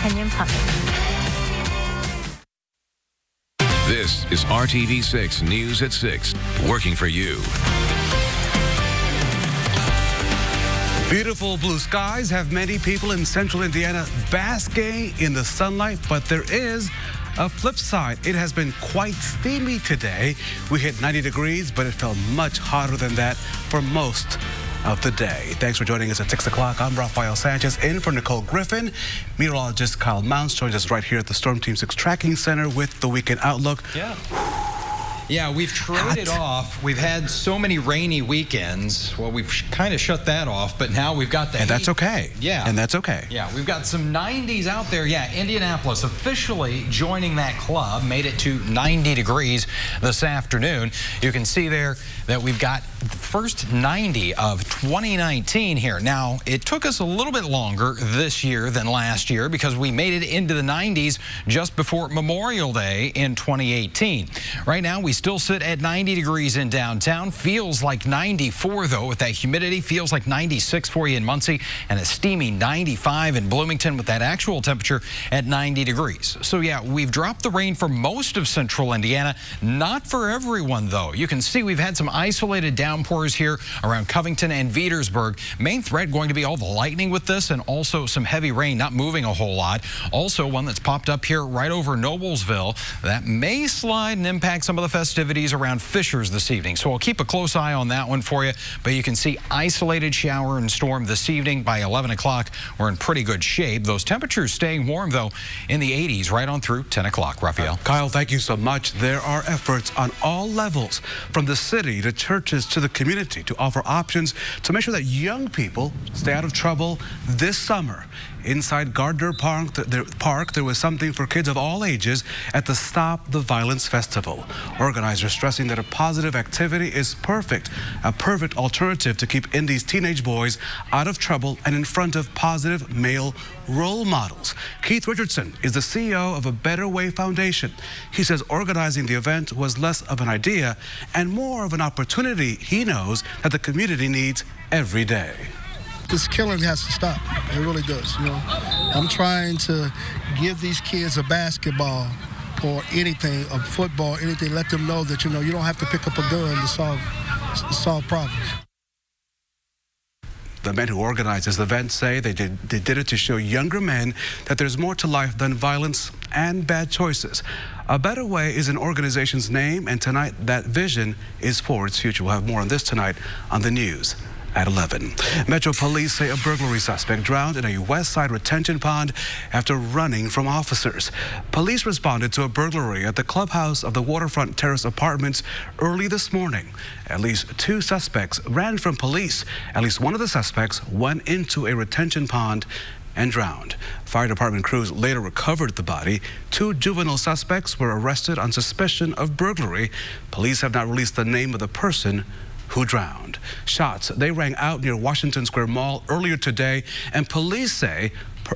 Kenyon Plumbing. This is RTV6 News at 6, working for you. Beautiful blue skies have many people in central Indiana basking in the sunlight, but there is a flip side. It has been quite steamy today. We hit 90 degrees, but it felt much hotter than that for most of the day. Thanks for joining us at 6 o'clock. I'm Rafael Sanchez, in for Nicole Griffin. Meteorologist Kyle Mounts joins us right here at the Storm Team 6 Tracking Center with the weekend outlook. Yeah, we've traded off. We've had so many rainy weekends. Well, we've kind of shut that off, but now we've got the And heat. that's okay. Yeah. And that's okay. Yeah, we've got some 90s out there. Yeah, Indianapolis officially joining that club. Made it to 90 degrees this afternoon. You can see there that we've got the first 90 of 2019 here. Now, it took us a little bit longer this year than last year because we made it into the 90s just before Memorial Day in 2018. Right now, we still sit at 90 degrees in downtown. Feels like 94, though, with that humidity. Feels like 96 for you in Muncie, and a steamy 95 in Bloomington with that actual temperature at 90 degrees. So, yeah, we've dropped the rain for most of central Indiana. Not for everyone, though. You can see we've had some isolated downpours here around Covington and Veedersburg. Main threat going to be all the lightning with this, and also some heavy rain, not moving a whole lot. Also, one that's popped up here right over Noblesville that may slide and impact some of the festivities around Fishers this evening. So I'll keep a close eye on that one for you. But you can see isolated shower and storm this evening. By 11 o'clock, we're in pretty good shape. Those temperatures staying warm, though, in the 80s right on through 10 o'clock. Raphael. Kyle, thank you so much. There are efforts on all levels, from the city to churches to the community, to offer options to make sure that young people stay out of trouble this summer. Inside Gardner Park, there was something for kids of all ages at the Stop the Violence Festival. Organizers stressing that a positive activity is a perfect alternative to keep Indy's teenage boys out of trouble and in front of positive male role models. Keith Richardson is the CEO of a Better Way Foundation. He says organizing the event was less of an idea and more of an opportunity he knows that the community needs every day. This killing has to stop. It really does. You know, I'm trying to give these kids a basketball or anything, a football, anything. Let them know that, you know, you don't have to pick up a gun to solve problems. The men who organized this event say they did it to show younger men that there's more to life than violence and bad choices. A Better Way is an organization's name, and tonight that vision is for its future. We'll have more on this tonight on the news at 11. Metro Police say a burglary suspect drowned in a West Side retention pond after running from officers. Police responded to a burglary at the clubhouse of the Waterfront Terrace Apartments early this morning. At least 2 suspects ran from police. At least one of the suspects went into a retention pond and drowned. Fire department crews later recovered the body. 2 juvenile suspects were arrested on suspicion of burglary. Police have not released the name of the person who drowned. Shots, they rang out near Washington Square Mall earlier today, and police say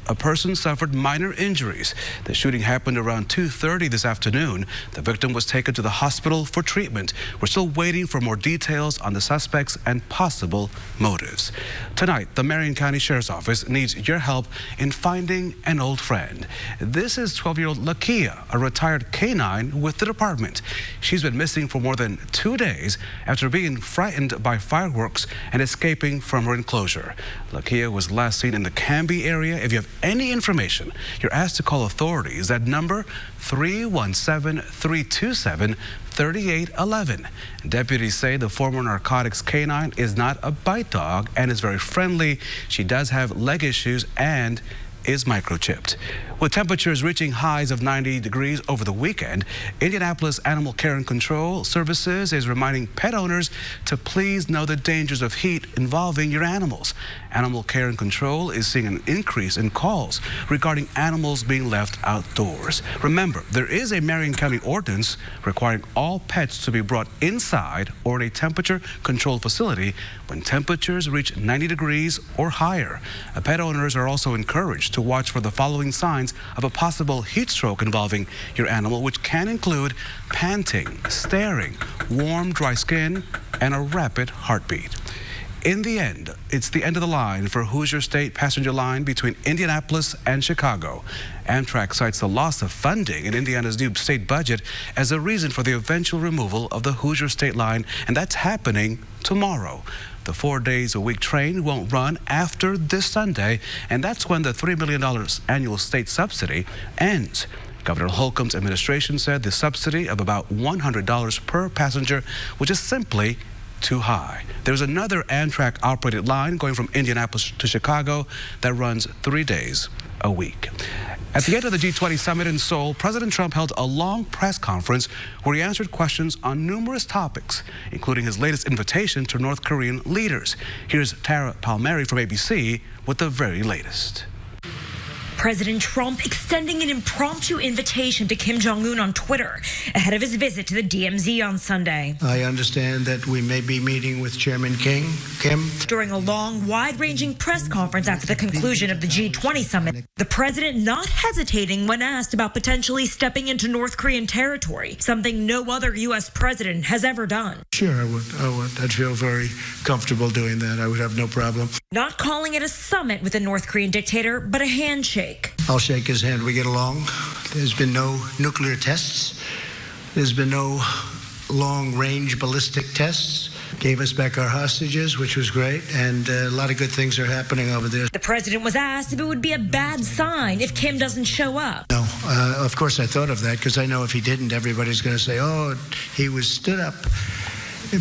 a person suffered minor injuries. The shooting happened around 2:30 this afternoon. The victim was taken to the hospital for treatment. We're still waiting for more details on the suspects and possible motives. Tonight, the Marion County Sheriff's Office needs your help in finding an old friend. This is 12-year-old Lakia, a retired canine with the department. She's been missing for more than 2 days after being frightened by fireworks and escaping from her enclosure. Lakia was last seen in the Canby area. If you have any information, you're asked to call authorities at number 317-327-3811. Deputies say the former narcotics canine is not a bite dog and is very friendly. She does have leg issues and is microchipped. With temperatures reaching highs of 90 degrees over the weekend, Indianapolis Animal Care and Control Services is reminding pet owners to please know the dangers of heat involving your animals. Animal Care and Control is seeing an increase in calls regarding animals being left outdoors. Remember, there is a Marion County ordinance requiring all pets to be brought inside or in a temperature-controlled facility when temperatures reach 90 degrees or higher. Pet owners are also encouraged to watch for the following signs of a possible heat stroke involving your animal, which can include panting, staring, warm, dry skin, and a rapid heartbeat. In the end, it's the end of the line for Hoosier State passenger line between Indianapolis and Chicago. Amtrak cites the loss of funding in Indiana's new state budget as a reason for the eventual removal of the Hoosier State line, and that's happening tomorrow. The 4 days a week train won't run after this Sunday, and that's when the $3 million annual state subsidy ends. Governor Holcomb's administration said the subsidy of about $100 per passenger, which is simply too high. There's another Amtrak-operated line going from Indianapolis to Chicago that runs 3 days a week. At the end of the G20 summit in Seoul, President Trump held a long press conference where he answered questions on numerous topics, including his latest invitation to North Korean leaders. Here's Tara Palmieri from ABC with the very latest. President Trump extending an impromptu invitation to Kim Jong-un on Twitter ahead of his visit to the DMZ on Sunday. I understand that we may be meeting with Chairman Kim. During a long, wide-ranging press conference after the conclusion of the G20 summit, the president not hesitating when asked about potentially stepping into North Korean territory, something no other U.S. president has ever done. Sure, I would. I'd feel very comfortable doing that. I would have no problem. Not calling it a summit with the North Korean dictator, but a handshake. I'll shake his hand. We get along. There's been no nuclear tests. There's been no long-range ballistic tests. Gave us back our hostages, which was great, and a lot of good things are happening over there. The president was asked if it would be a bad sign if Kim doesn't show up. No, of course I thought of that, because I know if he didn't, everybody's going to say, oh, he was stood up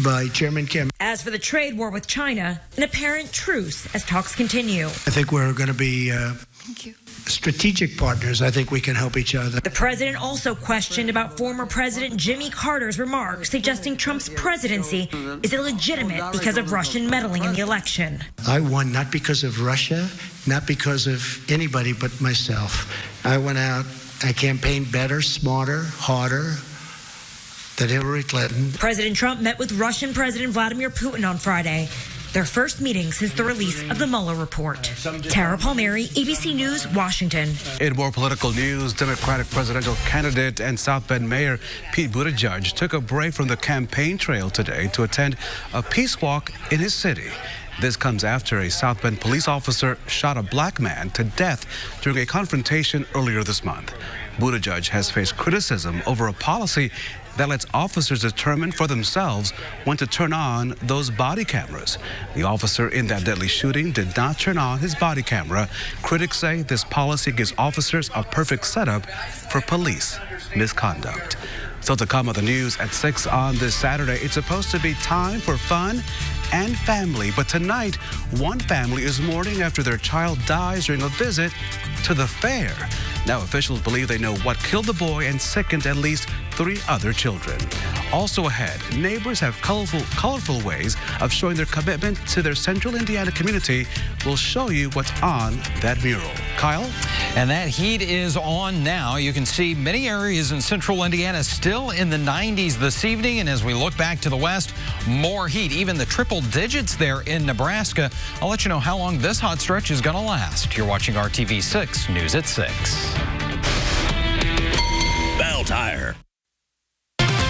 by Chairman Kim. As for the trade war with China, an apparent truce as talks continue. I think we're going to be strategic partners. I think we can help each other. The president also questioned about former President Jimmy Carter's remarks, suggesting Trump's presidency is illegitimate because of Russian meddling in the election. I won not because of Russia, not because of anybody but myself. I went out, I campaigned better, smarter, harder than Hillary Clinton. President Trump met with Russian President Vladimir Putin on Friday. Their first meeting since the release of the Mueller report. Tara Palmieri, ABC News, Washington. In more political news, Democratic presidential candidate and South Bend Mayor Pete Buttigieg took a break from the campaign trail today to attend a peace walk in his city. This comes after a South Bend police officer shot a black man to death during a confrontation earlier this month. Buttigieg has faced criticism over a policy that lets officers determine for themselves when to turn on those body cameras. The officer in that deadly shooting did not turn on his body camera. Critics say this policy gives officers a perfect setup for police misconduct. So to come on the news at 6 on this Saturday, it's supposed to be time for fun and family. But tonight, one family is mourning after their child dies during a visit to the fair. Now officials believe they know what killed the boy and sickened at least 3 other children. Also ahead, neighbors have colorful ways of showing their commitment to their central Indiana community. We'll show you what's on that mural. Kyle? And that heat is on now. You can see many areas in central Indiana still in the 90s this evening. And as we look back to the west, more heat, even the triple digits there in Nebraska. I'll let you know how long this hot stretch is going to last. You're watching RTV6 News at 6. Bell Tire.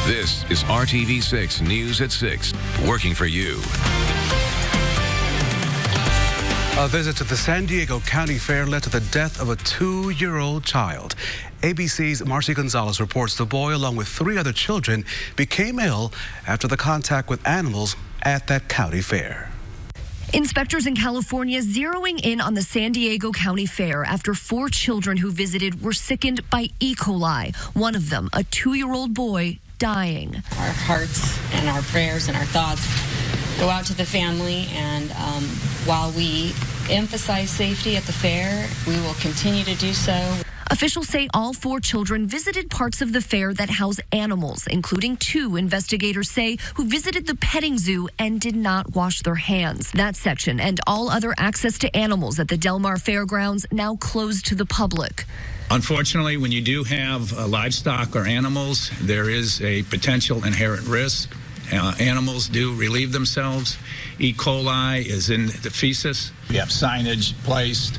This is RTV6 News at 6, working for you. A visit to the San Diego County Fair led to the death of a 2-year-old child. ABC's Marcy Gonzalez reports the boy, along with 3 other children, became ill after the contact with animals at that county fair. Inspectors in California zeroing in on the San Diego County Fair after 4 children who visited were sickened by E. coli. One of them, a 2-year-old boy, dying. Our hearts and our prayers and our thoughts go out to the family, and while we emphasize safety at the fair, we will continue to do so. Officials say all 4 children visited parts of the fair that house animals, including 2 investigators say who visited the petting zoo and did not wash their hands. That section and all other access to animals at the Del Mar Fairgrounds now closed to the public. Unfortunately, when you do have livestock or animals, there is a potential inherent risk. Animals do relieve themselves. E. coli is in the feces. We have signage placed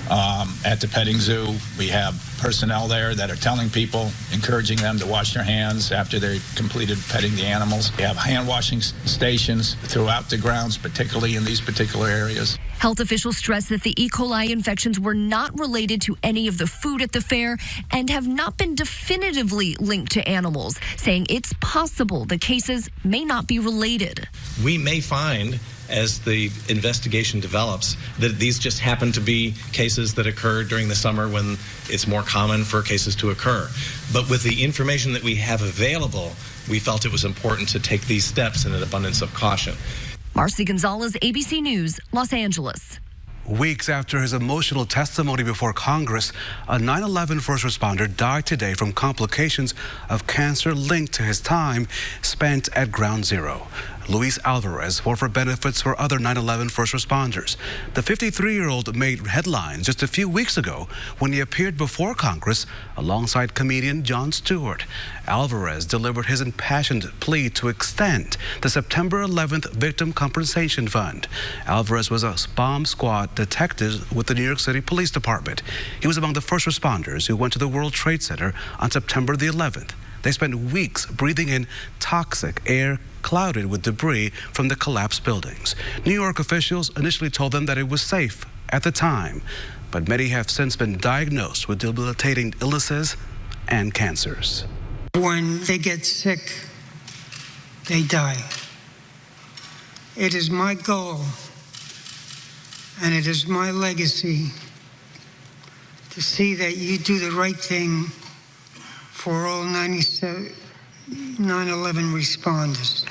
At the petting zoo, we have personnel there that are telling people, encouraging them to wash their hands after they've completed petting the animals. We have hand washing stations throughout the grounds, particularly in these particular areas. Health officials stress that the E. coli infections were not related to any of the food at the fair and have not been definitively linked to animals, saying it's possible the cases may not be related. We may find, as the investigation develops, that these just happen to be cases that occur during the summer when it's more common for cases to occur. But with the information that we have available, we felt it was important to take these steps in an abundance of caution. Marcy Gonzalez, ABC News, Los Angeles. Weeks after his emotional testimony before Congress, a 9/11 first responder died today from complications of cancer linked to his time spent at Ground Zero. Luis Alvarez fought for benefits for other 9/11 first responders. The 53-year-old made headlines just a few weeks ago when he appeared before Congress alongside comedian Jon Stewart. Alvarez delivered his impassioned plea to extend the September 11th Victim Compensation Fund. Alvarez was a bomb squad detective with the New York City Police Department. He was among the first responders who went to the World Trade Center on September the 11th. They spent weeks breathing in toxic air clouded with debris from the collapsed buildings. New York officials initially told them that it was safe at the time, but many have since been diagnosed with debilitating illnesses and cancers. When they get sick, they die. It is my goal, and it is my legacy, to see that you do the right thing for all 9/11 responders.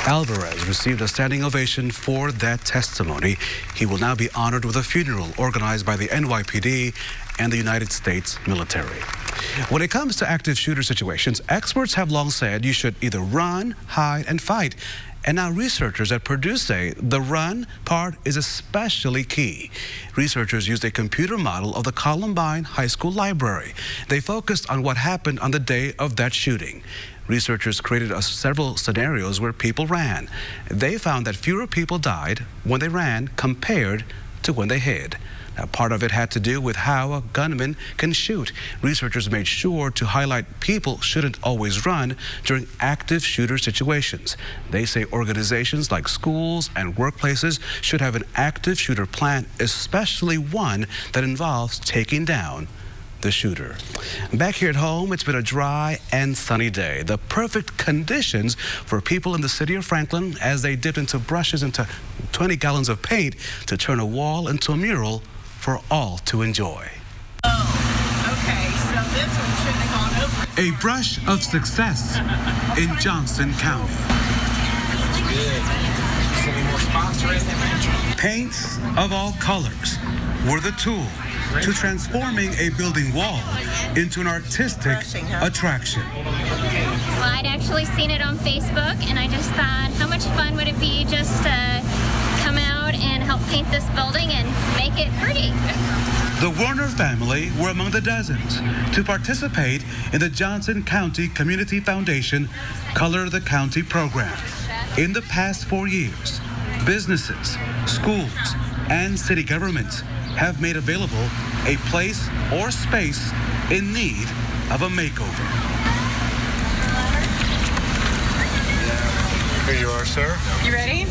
Alvarez received a standing ovation for that testimony. He will now be honored with a funeral organized by the NYPD and the United States military. When it comes to active shooter situations, experts have long said you should either run, hide, and fight. And now researchers at Purdue say the run part is especially key. Researchers used a computer model of the Columbine High School library. They focused on what happened on the day of that shooting. Researchers created several scenarios where people ran. They found that fewer people died when they ran compared to when they hid. Now, part of it had to do with how a gunman can shoot. Researchers made sure to highlight people shouldn't always run during active shooter situations. They say organizations like schools and workplaces should have an active shooter plan, especially one that involves taking down the shooter. Back here at home, it's been a dry and sunny day. The perfect conditions for people in the city of Franklin as they dipped into brushes into 20 gallons of paint to turn a wall into a mural for all to enjoy. Oh, okay, so this one shouldn't have gone over. A brush of success in Johnson County. Paints of all colors were the tool to transforming a building wall into an artistic attraction. Well, I'd actually seen it on Facebook, and I just thought, how much fun would it be just to come out and help paint this building and make it pretty. The Warner family were among the dozens to participate in the Johnson County Community Foundation Color the County program. In the past 4 years, businesses, schools, and city governments have made available a place or space in need of a makeover. Here you are, sir. You ready?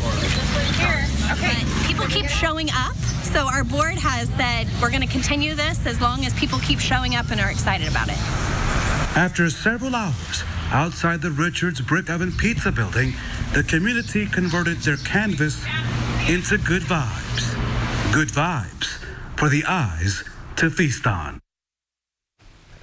Here. Okay. People keep showing up, so our board has said we're going to continue this as long as people keep showing up and are excited about it. After several hours outside the Richards Brick Oven Pizza building, the community converted their canvas into good vibes. Good vibes for the eyes to feast on.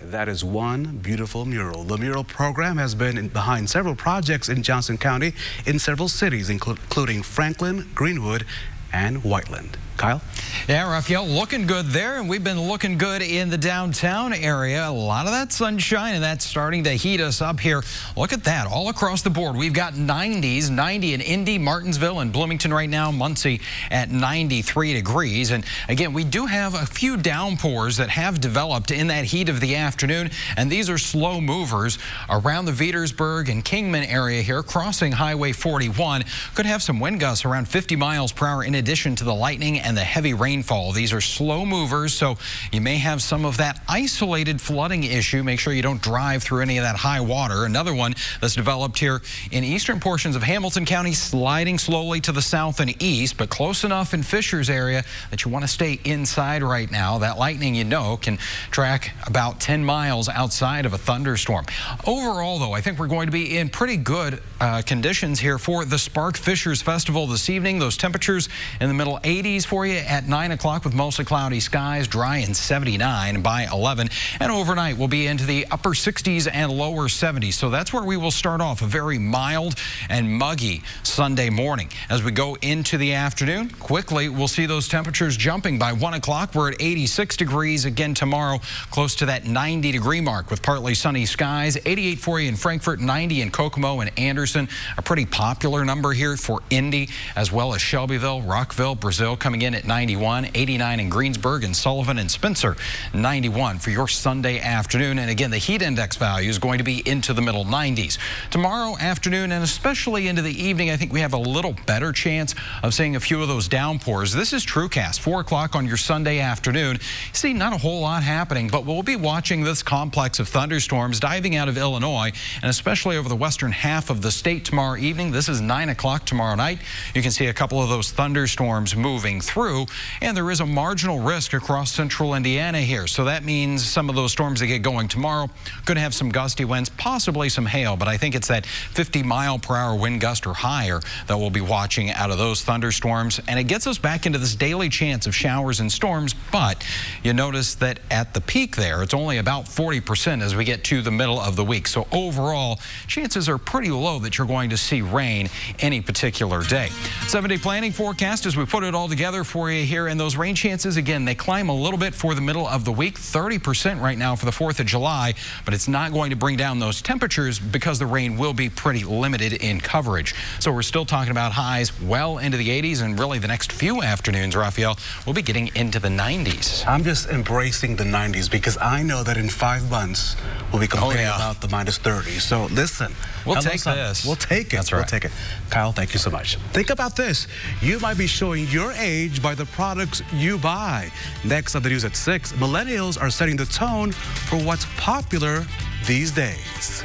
That is one beautiful mural. The mural program has been behind several projects in Johnson County in several cities, including Franklin, Greenwood, and Whiteland. Kyle? Yeah, Raphael, looking good there, and we've been looking good in the downtown area. A lot of that sunshine, and that's starting to heat us up here. Look at that, all across the board. We've got 90s, 90 in Indy, Martinsville, and Bloomington right now, Muncie at 93 degrees. And again, we do have a few downpours that have developed in that heat of the afternoon, and these are slow movers around the Vetersburg and Kingman area here, crossing Highway 41. Could have some wind gusts around 50 miles per hour in addition to the lightning and the heavy rainfall. These are slow movers, so you may have some of that isolated flooding issue. Make sure you don't drive through any of that high water. Another one that's developed here in eastern portions of Hamilton County, sliding slowly to the south and east, but close enough in Fishers area that you want to stay inside right now. That lightning, you know, can track about 10 miles outside of a thunderstorm. Overall, though, I think we're going to be in pretty good conditions here for the Spark Fishers Festival this evening. Those temperatures in the middle 80s for you at 9 o'clock with mostly cloudy skies, dry and 79 by 11. And overnight we'll be into the upper 60s and lower 70s. So that's where we will start off, a very mild and muggy Sunday morning. As we go into the afternoon, quickly we'll see those temperatures jumping. By 1 o'clock, we're at 86 degrees again tomorrow, close to that 90-degree mark with partly sunny skies. 88 for you in Frankfort, 90 in Kokomo and Anderson. A pretty popular number here for Indy, as well as Shelbyville, Rockville, Brazil coming in at 91, 89 in Greensburg, and Sullivan and Spencer, 91 for your Sunday afternoon. And again, the heat index value is going to be into the middle 90s. Tomorrow afternoon and especially into the evening, I think we have a little better chance of seeing a few of those downpours. This is TrueCast, 4 o'clock on your Sunday afternoon. See, not a whole lot happening, but we'll be watching this complex of thunderstorms diving out of Illinois and especially over the western half of the state tomorrow evening. This is 9 o'clock tomorrow night. You can see a couple of those thunderstorms moving through, and there is a marginal risk across central Indiana here. So that means some of those storms that get going tomorrow could have some gusty winds, possibly some hail, but I think it's that 50-mile-per-hour wind gust or higher that we'll be watching out of those thunderstorms. And it gets us back into this daily chance of showers and storms, but you notice that at the peak there, it's only about 40% as we get to the middle of the week. So overall, chances are pretty low that you're going to see rain any particular day. 7-day planning forecast as we put it all together for you here, and those rain chances, again, they climb a little bit for the middle of the week, 30% right now for the 4th of July, but it's not going to bring down those temperatures because the rain will be pretty limited in coverage. So we're still talking about highs well into the 80s, and really the next few afternoons, Raphael, we'll be getting into the 90s. I'm just embracing the 90s because I know that in 5 months we'll be complaining about the minus 30. So listen, we'll take this. We'll take it. That's right. We'll take it. Kyle, thank you so much. Think about this. You might be showing your age by the products you buy. Next on the news at 6, millennials are setting the tone for what's popular these days.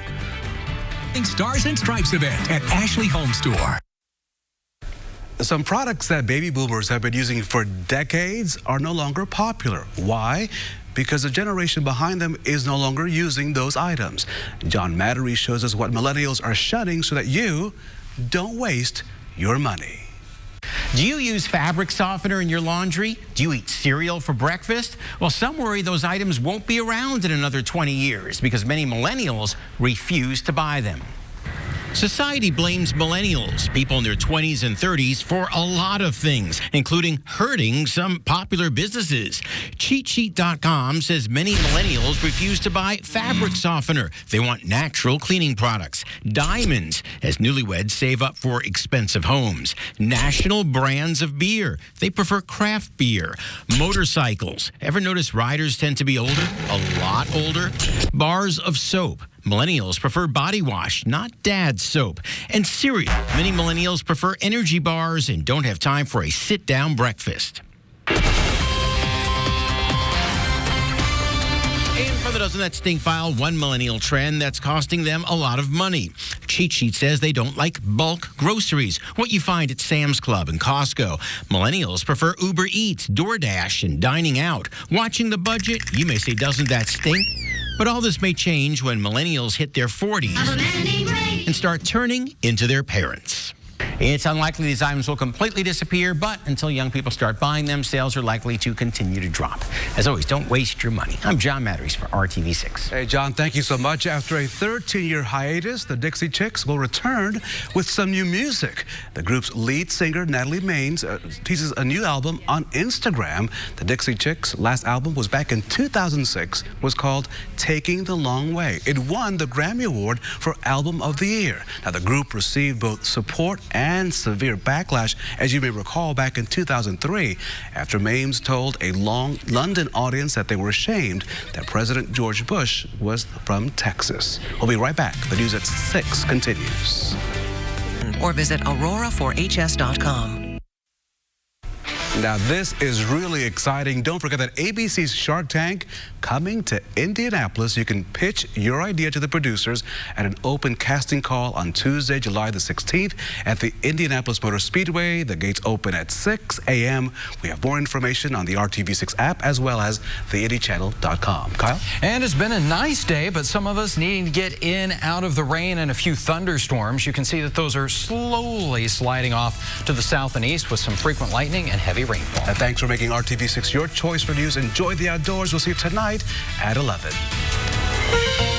Stars and Stripes event at Ashley Home Store. Some products that baby boomers have been using for decades are no longer popular. Why? Because the generation behind them is no longer using those items. John Mattery shows us what millennials are shunning so that you don't waste your money. Do you use fabric softener in your laundry? Do you eat cereal for breakfast? Well, some worry those items won't be around in another 20 years because many millennials refuse to buy them. Society blames millennials, people in their 20s and 30s, for a lot of things, including hurting some popular businesses. CheatSheet.com says many millennials refuse to buy fabric softener. They want natural cleaning products. Diamonds, as newlyweds save up for expensive homes. National brands of beer. They prefer craft beer. Motorcycles. Ever notice riders tend to be older? A lot older. Bars of soap. Millennials prefer body wash, not dad's soap. And cereal. Many millennials prefer energy bars and don't have time for a sit-down breakfast. And further doesn't that stink file, one millennial trend that's costing them a lot of money. Cheat Sheet says they don't like bulk groceries, what you find at Sam's Club and Costco. Millennials prefer Uber Eats, DoorDash, and dining out. Watching the budget, you may say, doesn't that stink? But all this may change when millennials hit their 40s and start turning into their parents. It's unlikely these items will completely disappear, but until young people start buying them, sales are likely to continue to drop. As always, don't waste your money. I'm John Mattery for RTV6. Hey, John, thank you so much. After a 13-year hiatus, the Dixie Chicks will return with some new music. The group's lead singer, Natalie Maines, teases a new album on Instagram. The Dixie Chicks' last album was back in 2006, was called Taking the Long Way. It won the Grammy Award for Album of the Year. Now, the group received both support and severe backlash, as you may recall, back in 2003, after Maines told a London audience that they were ashamed that President George Bush was from Texas. We'll be right back. The news at 6 continues. Or visit aurora4hs.com. Now, this is really exciting. Don't forget that ABC's Shark Tank coming to Indianapolis. You can pitch your idea to the producers at an open casting call on Tuesday, July the 16th at the Indianapolis Motor Speedway. The gates open at 6 a.m. We have more information on the RTV6 app as well as theindychannel.com. Kyle? And it's been a nice day, but some of us needing to get in, out of the rain and a few thunderstorms. You can see that those are slowly sliding off to the south and east with some frequent lightning and heavy rainfall. And thanks for making RTV6 your choice for news. Enjoy the outdoors. We'll see you tonight at 11.